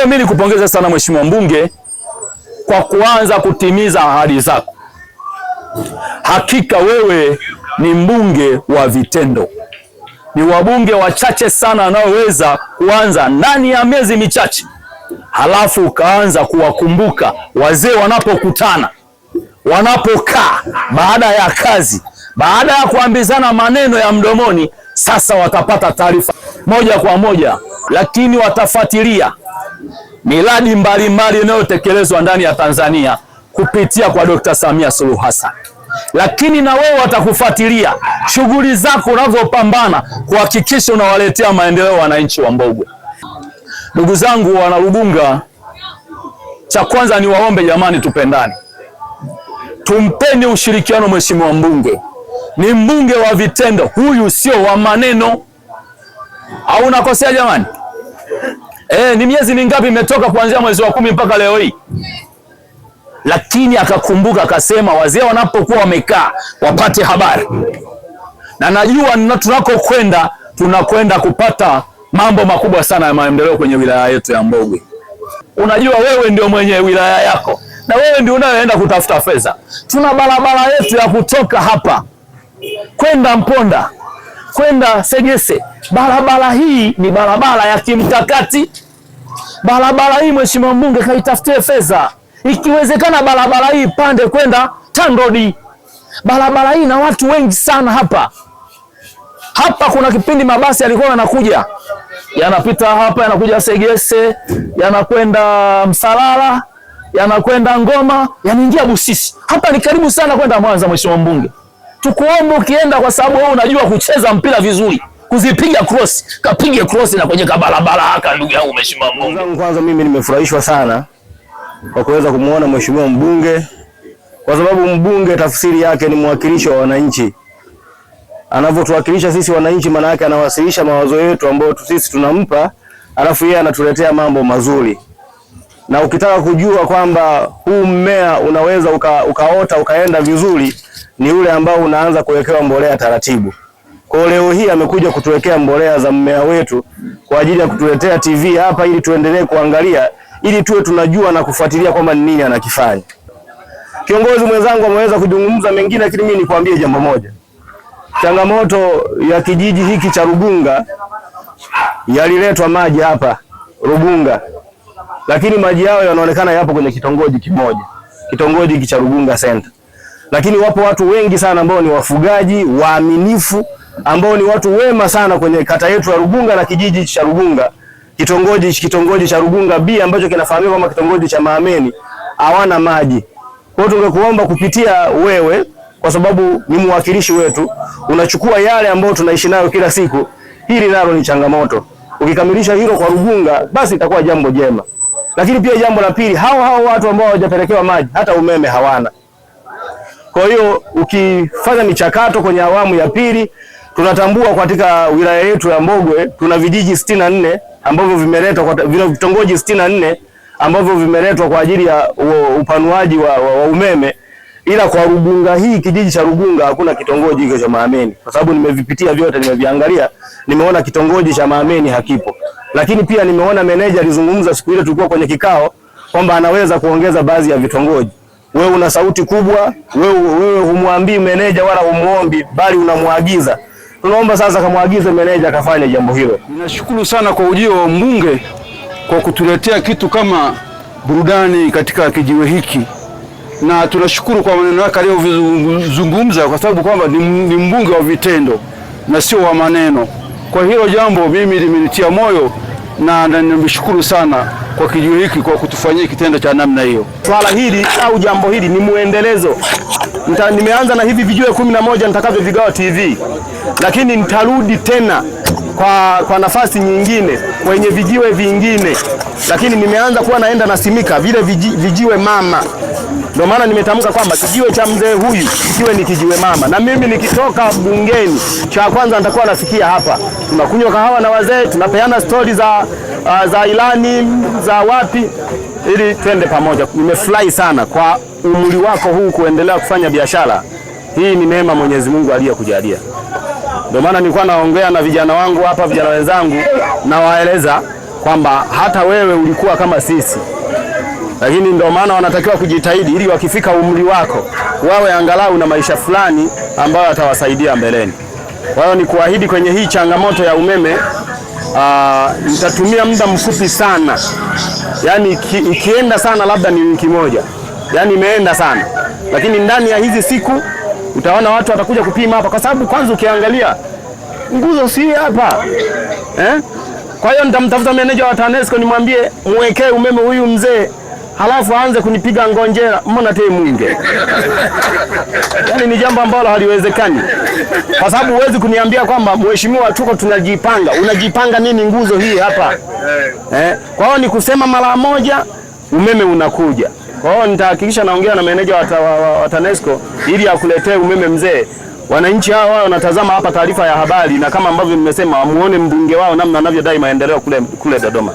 hiyo mimi nikupongeza sana Mheshimiwa Mbunge kwa kuanza kutimiza ahadi zako. Hakika wewe ni mbunge wa vitendo. Ni wabunge wachache sana wanaoweza kuanza ndani ya miezi michache, halafu ukaanza kuwakumbuka wazee wanapokutana, wanapokaa baada ya kazi, baada ya kuambizana maneno ya mdomoni, sasa watapata taarifa moja kwa moja, lakini watafuatilia miradi mbalimbali inayotekelezwa ndani ya Tanzania kupitia kwa Dr. Samia Suluhu Hassan. Lakini na wewe watakufuatilia shughuli zako unazopambana kuhakikisha unawaletea maendeleo wananchi wa Mbogwe. Ndugu zangu wana Rugunga, cha kwanza ni waombe jamani, tupendane. Tumpeni ushirikiano Mheshimiwa Mbunge. Ni mbunge wa vitendo, huyu sio wa maneno. Au unakosea jamani? Ni miezi mingapi imetoka kuanzia mwezi wa 10 mpaka leo hii? Lakini akakumbuka akasema wazee wanapokuwa wamekaa wapate habari. Na najua tunakokwenda tunakwenda kupata mambo makubwa sana ya maendeleo kwenye wilaya yetu ya Mbogwe. Unajua wewe ndio mwenye wilaya yako na wewe ndio unayeenda kutafuta fedha. Tuna barabara yetu ya kutoka hapa kwenda Mponda, kwenda Segese. Barabara hii ni barabara ya kimkakati. Barabara hii Mheshimiwa Mbunge kaitafutie fedha. Ikiwezekana barabara hii pande kwenda Tandodi. Barabara hii na watu wengi sana hapa. Hapa kuna kipindi mabasi yalikuwa yanakuja, yanapita hapa, yanakuja Segese, yanakwenda Msalala, yanakwenda Ngoma, yanaingia Busisi. Hapa ni karibu sana kwenda Mwanza. Mheshimiwa Mbunge, tukuombe ukienda, kwa sababu wewe unajua kucheza mpira vizuri, kuzipiga cross, kapige cross na kwenye barabara haka. Ndugu yangu Mheshimiwa Mbunge, kwanza mimi nimefurahishwa sana kwa kuweza kumuona Mheshimiwa Mbunge, kwa sababu mbunge tafsiri yake ni mwakilishi wa wananchi. Anavyotuwakilisha sisi wananchi, maana yake anawasilisha mawazo yetu ambayo sisi tunampa, alafu yeye anatuletea mambo mazuri. Na ukitaka kujua kwamba huu mmea unaweza ukaota ukaenda vizuri, ni ule ambao unaanza kuwekewa mbolea taratibu. Kwa leo hii amekuja kutuwekea mbolea za mmea wetu kwa ajili ya kutuletea TV hapa ili tuendelee kuangalia, ili tuwe tunajua na kufuatilia kwamba ni nini anakifanya. Kiongozi mwenzangu ameweza kuzungumza mengine, lakini mimi nikwambie jambo moja. Changamoto ya kijiji hiki cha Rugunga, yaliletwa maji hapa Rugunga, lakini maji yao yanaonekana yapo kwenye kitongoji kimoja, kitongoji hiki cha Rugunga Center. Lakini wapo watu wengi sana ambao ni wafugaji waaminifu, ambao ni watu wema sana kwenye kata yetu ya Rugunga na kijiji cha Rugunga. Kitongoji cha Rugunga B ambacho kinafahamika kama kitongoji cha Maameni hawana maji. Kwa hiyo tungekuomba kupitia wewe, kwa sababu ni mwakilishi wetu, unachukua yale ambayo tunaishi nayo kila siku. Hili nalo ni changamoto. Ukikamilisha hilo kwa Rugunga, basi itakuwa jambo jema. Lakini pia jambo la pili, hao watu ambao hawajapelekewa maji hata umeme hawana. Kwa hiyo ukifanya michakato kwenye awamu ya pili, tunatambua katika wilaya yetu ya Mbogwe tuna vijiji 64 ambavyo vimeletwa kwa vitongoji 64 ambavyo vimeletwa kwa ajili ya upanuaji wa umeme, ila kwa Rugunga hii, kijiji cha Rugunga, hakuna kitongoji hicho cha Maameni, kwa sababu nimevipitia vyote, nimeviangalia, nimeona kitongoji cha Maameni hakipo. Lakini pia nimeona meneja alizungumza siku ile tulikuwa kwenye kikao kwamba anaweza kuongeza baadhi ya vitongoji. Wewe una sauti kubwa, wewe humwambii meneja wala humuombi, bali unamwagiza. Tunaomba sasa kamwagize meneja akafanye jambo hilo. Ninashukuru sana kwa ujio wa mbunge kwa kutuletea kitu kama burudani katika kijiwe hiki, na tunashukuru kwa maneno yake aliyozungumza, kwa sababu kwamba ni mbunge wa vitendo na sio wa maneno. Kwa hilo jambo mimi limenitia moyo na nimeshukuru sana kwa kijiwe hiki kwa kutufanyia kitendo cha namna hiyo. Swala hili au jambo hili ni muendelezo. Nimeanza na hivi vijiwe 11 nitakavyovigawa TV, lakini nitarudi tena kwa nafasi nyingine kwenye vijiwe vingine, lakini nimeanza kuwa naenda na simika vile vijiwe mama. Ndio maana nimetamka kwamba kijiwe cha mzee huyu kijiwe ni kijiwe mama, na mimi nikitoka bungeni cha kwanza nitakuwa nafikia hapa, tunakunywa kahawa na wazee, tunapeana stori za ilani za wapi, ili twende pamoja. Nimefurahi sana kwa umri wako huu kuendelea kufanya biashara hii, ni neema Mwenyezi Mungu aliyokujalia. Ndio maana nilikuwa naongea na vijana wangu hapa, vijana wenzangu, na waeleza kwamba hata wewe ulikuwa kama sisi, lakini ndio maana wanatakiwa kujitahidi ili wakifika umri wako wawe angalau na maisha fulani ambayo atawasaidia mbeleni. Kwa hiyo ni kuahidi kwenye hii changamoto ya umeme, nitatumia muda mfupi sana, yani ikienda sana labda ni wiki moja, yani imeenda sana, lakini ndani ya hizi siku utaona watu watakuja kupima hapa, kwa sababu kwanza ukiangalia nguzo si hapa Kwa hiyo nitamtafuta meneja wa TANESCO nimwambie muwekee umeme huyu mzee, halafu aanze kunipiga ngonjera mbona te munge. Yani ni jambo ambalo haliwezekani, kwa sababu huwezi kuniambia kwamba mheshimiwa tuko tunajipanga. Unajipanga nini nguzo hii hapa? Kwa hiyo ni kusema mara moja umeme unakuja. Kwa hiyo nitahakikisha naongea na meneja wa TANESCO ili akuletee umeme mzee. Wananchi hao wao wanatazama hapa taarifa ya habari, na kama ambavyo nimesema wamuone mbunge wao namna anavyodai maendeleo kule Dodoma.